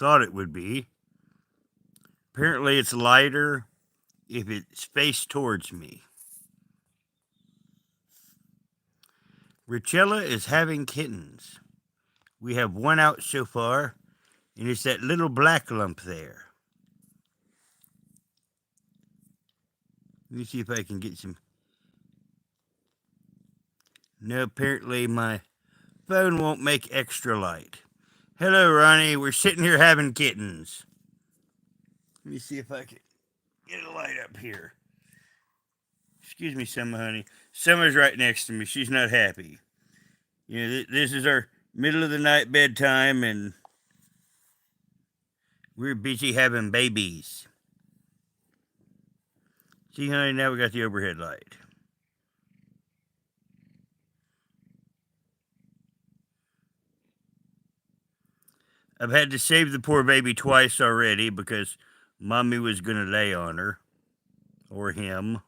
thought it would be. Apparently it's lighter if it's faced towards me. Richella is having kittens. We have one out so far, and it's that little black lump there. Let me see if I can get some. No, apparently my phone won't make extra light. Hello, Ronnie. We're sitting here having kittens. Let me see if I can get a light up here. Excuse me, Summer, honey. Summer's right next to me. She's not happy. You know, this is our middle of the night bedtime, and we're busy having babies. See, honey, now we got the overhead light. I've had to save the poor baby twice already because Mommy was going to lay on her. Or him.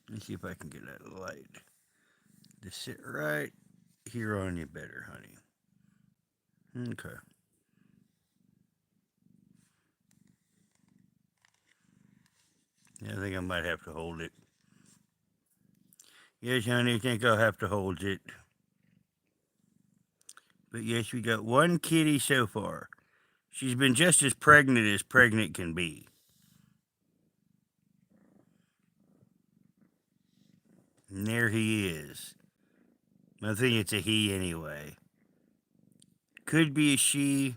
Let's see if I can get that light to sit right here on you better, honey. Okay. Yeah, I think I might have to hold it. Yes, honey, I think I'll have to hold it. But yes, we got one kitty so far. She's been just as pregnant can be. And there he is. I think it's a he anyway. Could be a she,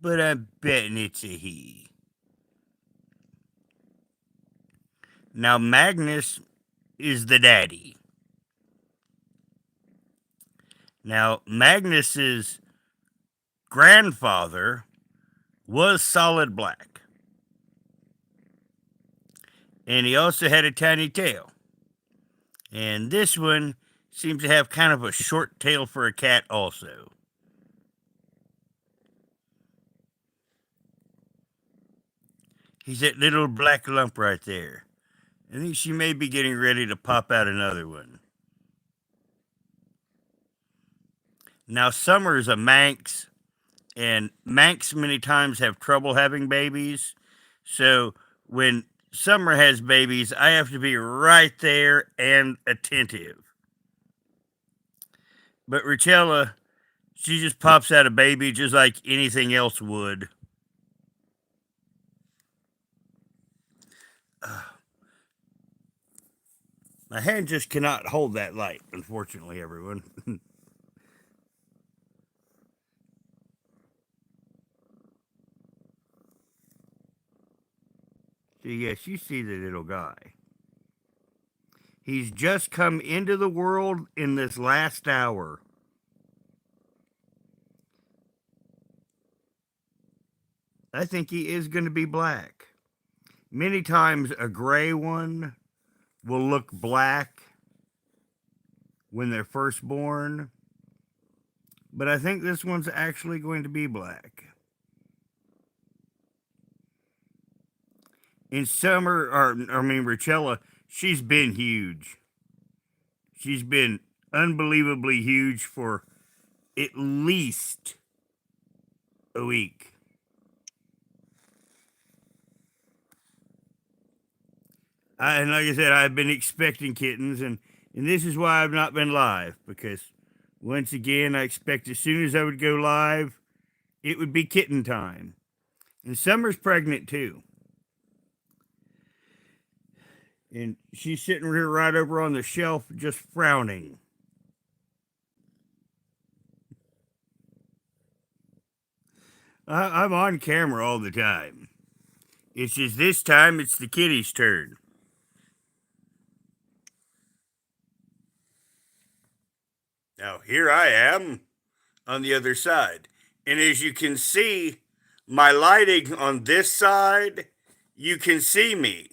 but I'm betting it's a he. Now, Magnus is the daddy. Now, Magnus's grandfather was solid black. And he also had a tiny tail. And this one seems to have kind of a short tail for a cat also. He's that little black lump right there. I think she may be getting ready to pop out another one. Now, Summer's a Manx, and Manx many times have trouble having babies. So when Summer has babies, I have to be right there and attentive. But Richella, she just pops out a baby just like anything else would. My hand just cannot hold that light, unfortunately, everyone. So, yes, you see the little guy. He's just come into the world in this last hour. I think he is going to be black. Many times a gray one will look black when they're first born, but I think this one's actually going to be black. In Summer, Richella, she's been huge. She's been unbelievably huge for at least a week. And like I said, I've been expecting kittens, and this is why I've not been live, because once again, I expect as soon as I would go live, it would be kitten time. And Summer's pregnant too. And she's sitting here right over on the shelf just frowning. I'm on camera all the time. It's just this time it's the kitty's turn. Now, here I am on the other side. And as you can see, my lighting on this side, you can see me,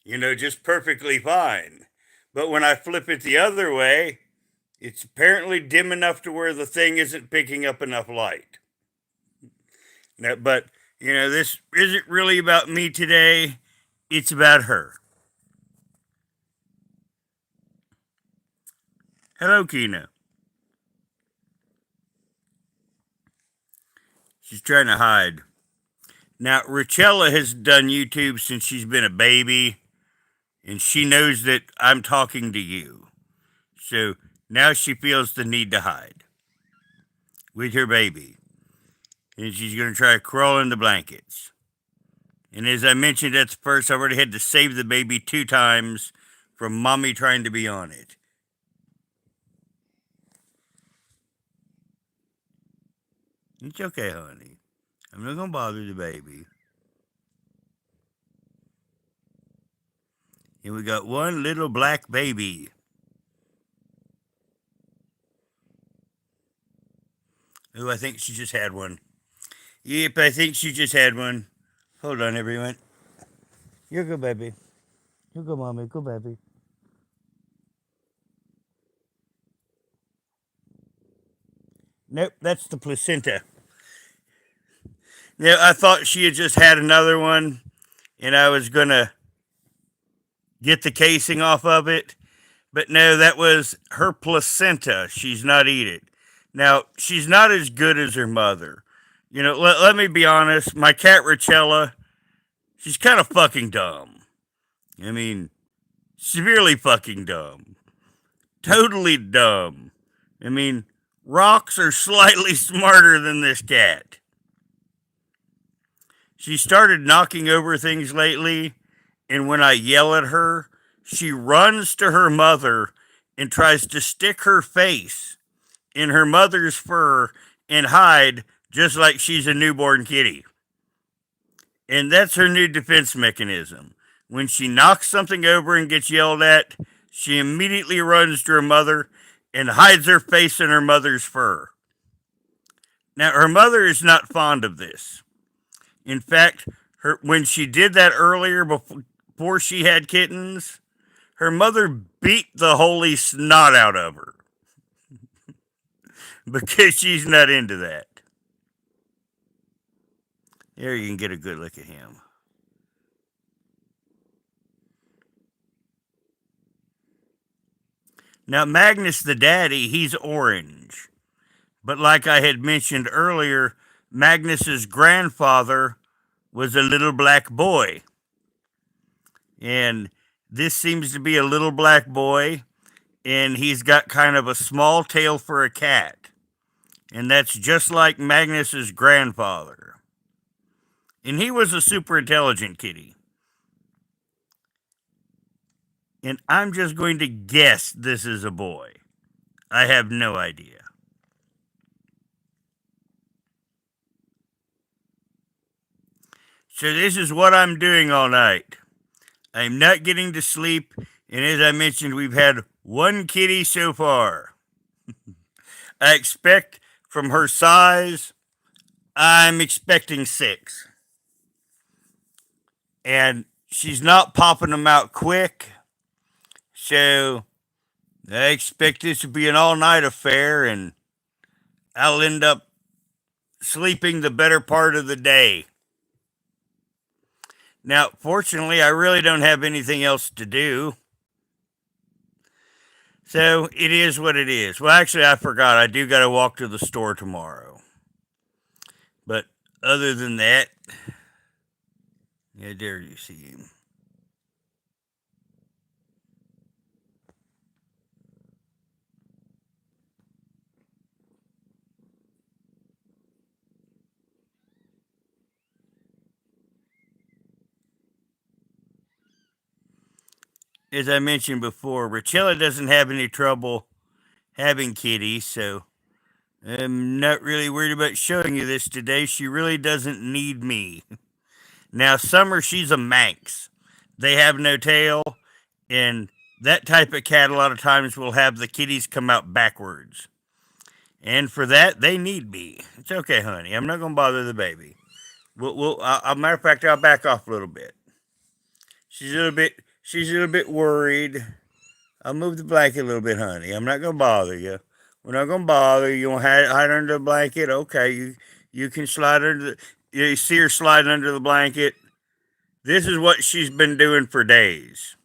just perfectly fine. But when I flip it the other way, it's apparently dim enough to where the thing isn't picking up enough light. Now, but, this isn't really about me today. It's about her. Hello, Kina. She's trying to hide. Now, Richella has done YouTube since she's been a baby, and she knows that I'm talking to you. So now she feels the need to hide with her baby. And she's going to try to crawl in the blankets. And as I mentioned at the first, I already had to save the baby 2 times from mommy trying to be on it. It's okay, honey. I'm not going to bother the baby. And we got one little black baby. Oh, I think she just had one. Yep, I think she just had one. Hold on, everyone. You're good, baby. You're good, mommy. Good, baby. Nope, that's the placenta. Now, I thought she had just had another one, and I was going to get the casing off of it. But no, that was her placenta. She's not eat it. Now, she's not as good as her mother. You know, let me be honest. My cat Richella, she's kind of fucking dumb. I mean, severely fucking dumb. Totally dumb. I mean, rocks are slightly smarter than this cat. She started knocking over things lately, and when I yell at her, she runs to her mother and tries to stick her face in her mother's fur and hide just like she's a newborn kitty. And that's her new defense mechanism. When she knocks something over and gets yelled at, she immediately runs to her mother and hides her face in her mother's fur. Now, her mother is not fond of this. In fact, when she did that earlier before she had kittens, her mother beat the holy snot out of her because she's not into that. There you can get a good look at him. Now, Magnus the daddy, he's orange. But like I had mentioned earlier, Magnus's grandfather was a little black boy. And this seems to be a little black boy, and he's got kind of a small tail for a cat. And that's just like Magnus's grandfather. And he was a super intelligent kitty. And I'm just going to guess this is a boy. I have no idea. So this is what I'm doing all night. I'm not getting to sleep, and as I mentioned, we've had one kitty so far. I expect from her size, I'm expecting 6. And she's not popping them out quick, so I expect this to be an all night affair, and I'll end up sleeping the better part of the day. Now, fortunately, I really don't have anything else to do. So it is what it is. Well, actually, I forgot. I do got to walk to the store tomorrow. But other than that, yeah, there you see him. As I mentioned before, Richella doesn't have any trouble having kitties, so I'm not really worried about showing you this today. She really doesn't need me. Now, Summer, she's a Manx. They have no tail, and that type of cat a lot of times will have the kitties come out backwards. And for that, they need me. It's okay, honey. I'm not going to bother the baby. Matter of fact, I'll back off a little bit. She's a little bit worried. I'll move the blanket a little bit, honey. I'm not gonna bother you. We're not gonna bother you. You want to hide under the blanket? Okay, you can slide under. You see her sliding under the blanket. This is what she's been doing for days.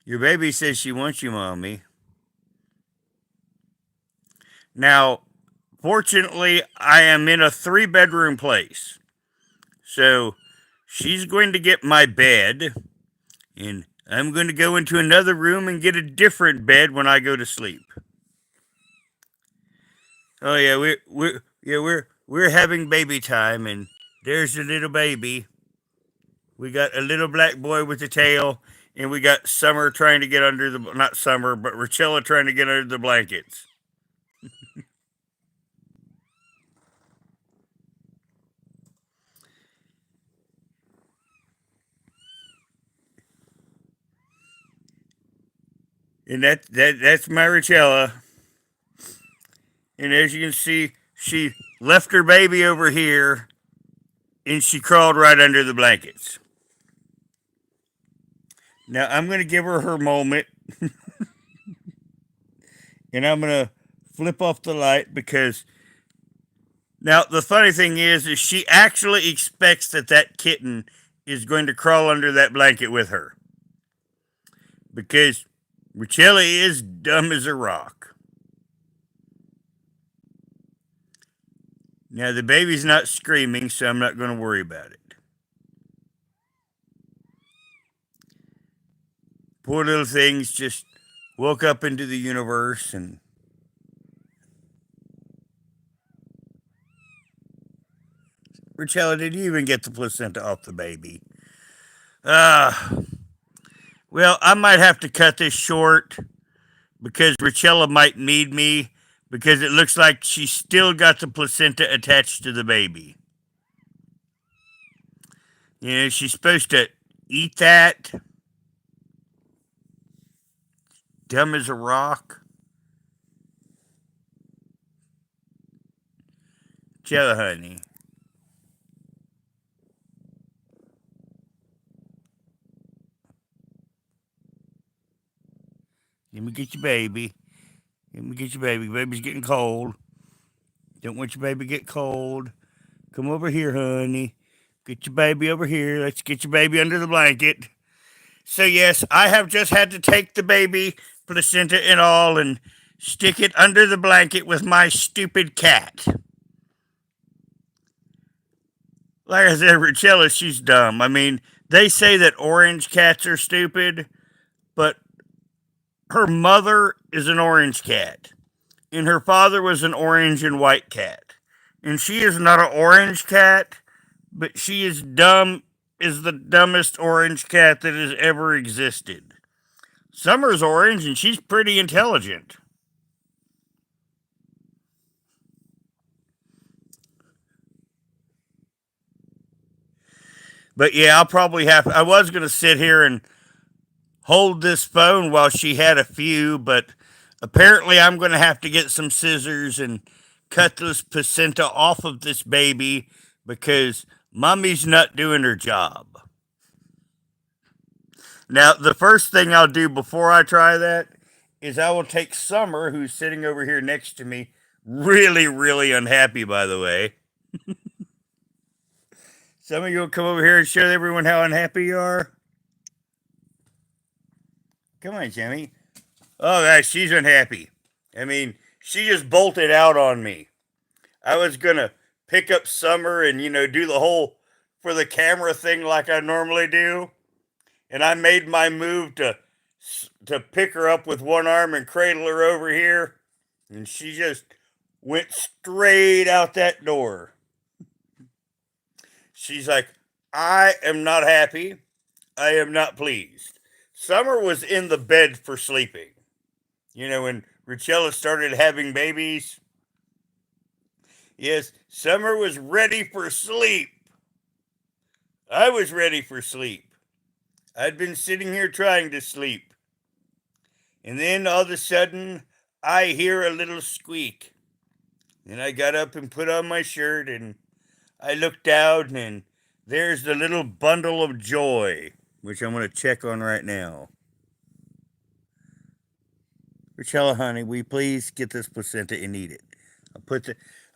Your baby says she wants you, mommy. Now, fortunately, I am in a 3-bedroom place. So she's going to get my bed, and I'm going to go into another room and get a different bed when I go to sleep. Oh yeah, we're having baby time, and there's a little baby. We got a little black boy with a tail, and we got Summer trying to get under the, not Summer, but Richella trying to get under the blankets. And that's my Richella. And as you can see, she left her baby over here, and she crawled right under the blankets. Now I'm gonna give her her moment, and I'm gonna flip off the light because now the funny thing is she actually expects that kitten is going to crawl under that blanket with her because Richella is dumb as a rock. Now the baby's not screaming, so I'm not going to worry about it. Poor little things just woke up into the universe and Richella, did you even get the placenta off the baby? Uh, well, I might have to cut this short because Richella might need me because it looks like she's still got the placenta attached to the baby. You know, she's supposed to eat that. Dumb as a rock. Jello, honey. Let me get your baby. Let me get your baby. Baby's getting cold. Don't want your baby to get cold. Come over here, honey. Get your baby over here. Let's get your baby under the blanket. So, yes, I have just had to take the baby, placenta and all, and stick it under the blanket with my stupid cat. Like I said, Richella, she's dumb. I mean, they say that orange cats are stupid, but her mother is an orange cat, and her father was an orange and white cat. And she is not an orange cat, but she is dumb, is the dumbest orange cat that has ever existed. Summer's orange, and she's pretty intelligent. But yeah, I'll probably have. I was going to sit here and hold this phone while she had a few, but apparently I'm going to have to get some scissors and cut this placenta off of this baby because mommy's not doing her job. Now, the first thing I'll do before I try that is I will take Summer, who's sitting over here next to me, really, really unhappy, by the way. Some of you will come over here and show everyone how unhappy you are. Come on, Jimmy. Oh, gosh, she's unhappy. I mean, she just bolted out on me. I was gonna pick up Summer and do the whole for the camera thing like I normally do, and I made my move to pick her up with one arm and cradle her over here, and she just went straight out that door. She's like, I am not happy. I am not pleased. Summer was in the bed for sleeping. When Richella started having babies, yes, Summer was ready for sleep. I was ready for sleep. I'd been sitting here trying to sleep. And then all of a sudden, I hear a little squeak. And I got up and put on my shirt and I looked down and there's the little bundle of joy, which I'm going to check on right now. Richella, honey, will you please get this placenta and eat it?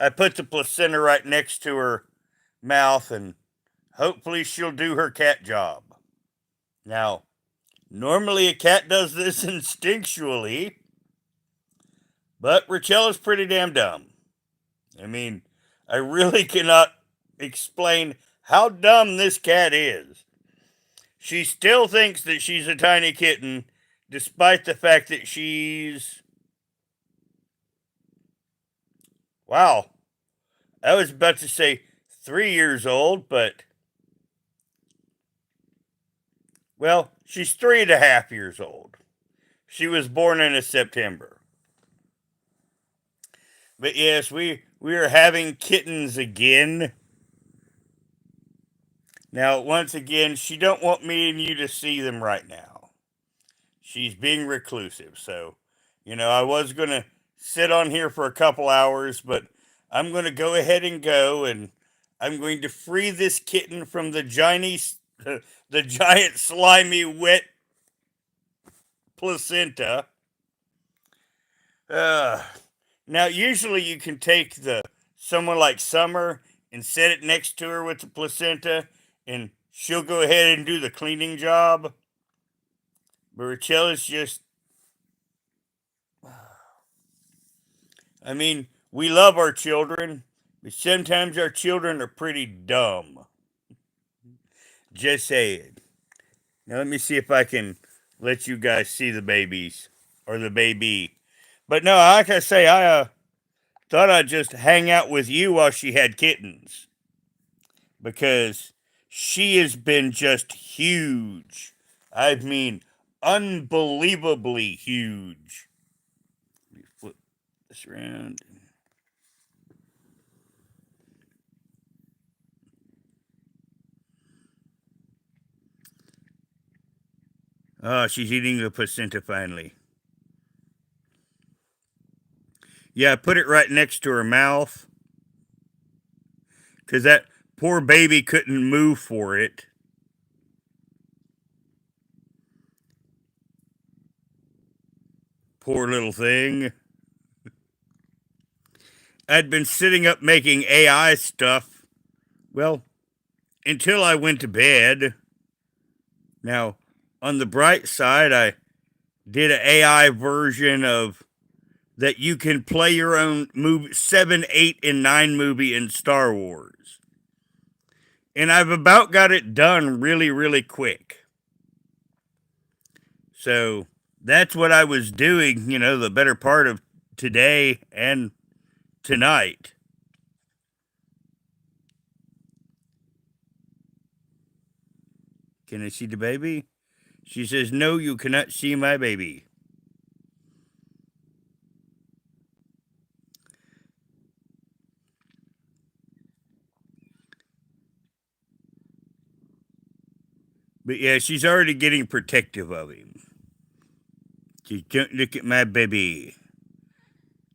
I put the placenta right next to her mouth and hopefully she'll do her cat job. Now, normally a cat does this instinctually, But Rachella's pretty damn dumb. I mean, I really cannot explain how dumb this cat is. She still thinks that she's a tiny kitten, despite the fact that she's. Wow, I was about to say 3 years old, but. Well, she's 3.5 years old. She was born in September. But yes, we are having kittens again. Now, once again, she don't want me and you to see them right now. She's being reclusive, so I was gonna sit on here for a couple hours, but I'm gonna go ahead and go, and I'm going to free this kitten from the giant slimy wet placenta. Uh, Now, usually you can take someone like Summer and set it next to her with the placenta, and she'll go ahead and do the cleaning job. But Rachella's just, I mean, we love our children, but sometimes our children are pretty dumb. Just saying. Now, let me see if I can let you guys see the babies or the baby. But no, like I say, I thought I'd just hang out with you while she had kittens, because she has been just huge. I mean, unbelievably huge. Let me flip this around. Oh, she's eating the placenta finally. Yeah, I put it right next to her mouth because that poor baby couldn't move for it. Poor little thing. I'd been sitting up making AI stuff, well, until I went to bed. Now, on the bright side, I did an AI version of that you can play your own movie 7, 8, and 9 movie in Star Wars. And I've about got it done really, really quick. So that's what I was doing, the better part of today and tonight. Can I see the baby? She says, "No, you cannot see my baby." But yeah, she's already getting protective of him. Just don't look at my baby.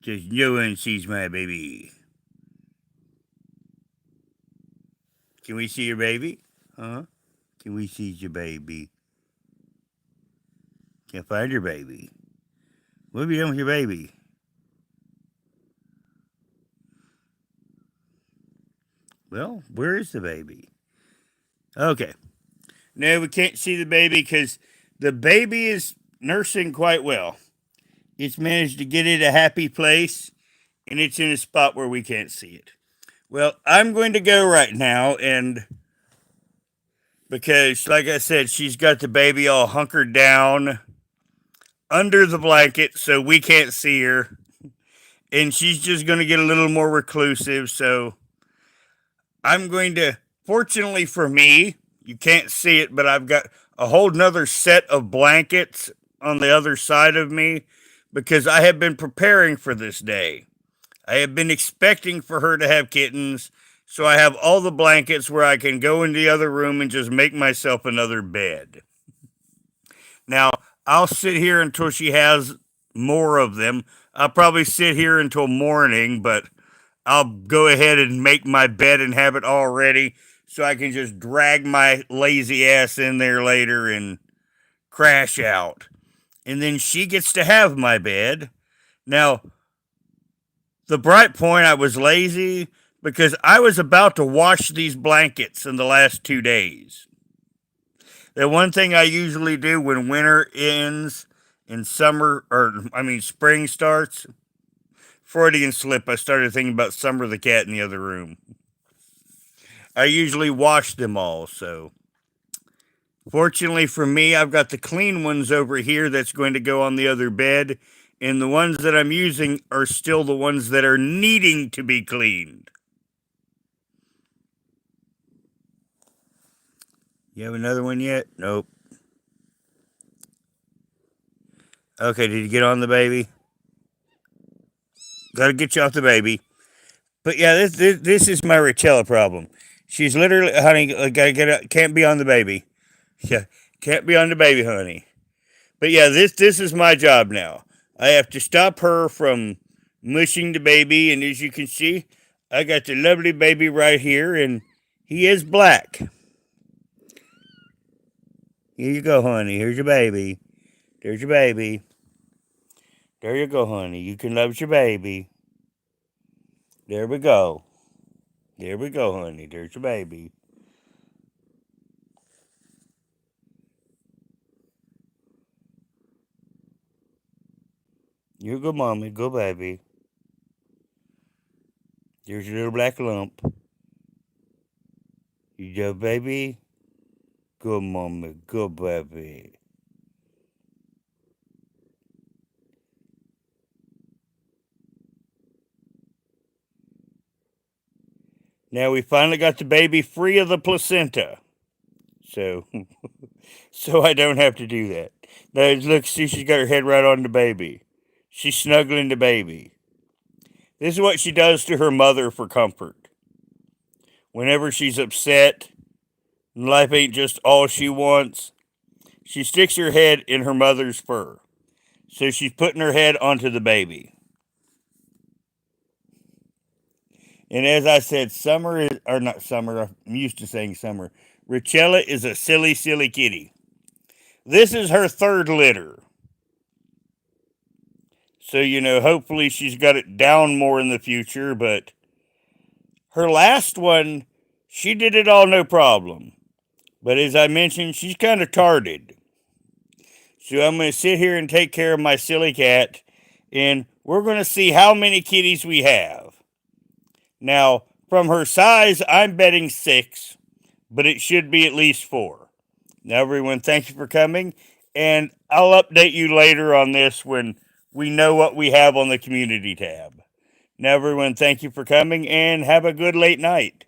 Just no one sees my baby. Can we see your baby? Huh? Can we see your baby? Can't find your baby. What have you done with your baby? Well, where is the baby? Okay. No, we can't see the baby because the baby is nursing quite well. It's managed to get it a happy place, and it's in a spot where we can't see it. Well, I'm going to go right now, and because, like I said, she's got the baby all hunkered down under the blanket so we can't see her, and she's just going to get a little more reclusive. So I'm going to, fortunately for me, you can't see it, but I've got a whole nother set of blankets on the other side of me because I have been preparing for this day. I have been expecting for her to have kittens, so I have all the blankets where I can go in the other room and just make myself another bed. Now, I'll sit here until she has more of them. I'll probably sit here until morning, but I'll go ahead and make my bed and have it all ready so I can just drag my lazy ass in there later and crash out. And then she gets to have my bed. Now, the bright point, I was lazy because I was about to wash these blankets in the last 2 days. The one thing I usually do when winter ends and spring starts Freudian slip. I started thinking about Summer the cat in the other room. I usually wash them all, so. Fortunately for me, I've got the clean ones over here that's going to go on the other bed, and the ones that I'm using are still the ones that are needing to be cleaned. You have another one yet? Nope. Okay, did you get on the baby? Gotta get you off the baby. But yeah, this is my Richella problem. She's literally, honey, gotta get can't be on the baby. Yeah, can't be on the baby, honey. But yeah, this is my job now. I have to stop her from mushing the baby, and as you can see, I got the lovely baby right here, and he is black. Here you go, honey. Here's your baby. There's your baby. There you go, honey. You can love your baby. There we go. There we go, honey. There's your baby. You go, mommy. Go, baby. There's your little black lump. You go, baby. Go, mommy. Go, baby. Now we finally got the baby free of the placenta. So, so I don't have to do that. Now, look, see, she's got her head right on the baby. She's snuggling the baby. This is what she does to her mother for comfort. Whenever she's upset, and life ain't just all she wants, she sticks her head in her mother's fur. So she's putting her head onto the baby. And as I said, Summer is, or not Summer, I'm used to saying Summer. Richella is a silly, silly kitty. This is her third litter. So, hopefully she's got it down more in the future, but her last one, she did it all no problem. But as I mentioned, she's kind of tarded. So I'm going to sit here and take care of my silly cat, and we're going to see how many kitties we have. Now, from her size, I'm betting 6, but it should be at least 4. Now, everyone, thank you for coming, and I'll update you later on this when we know what we have on the community tab. Now, everyone, thank you for coming, and have a good late night.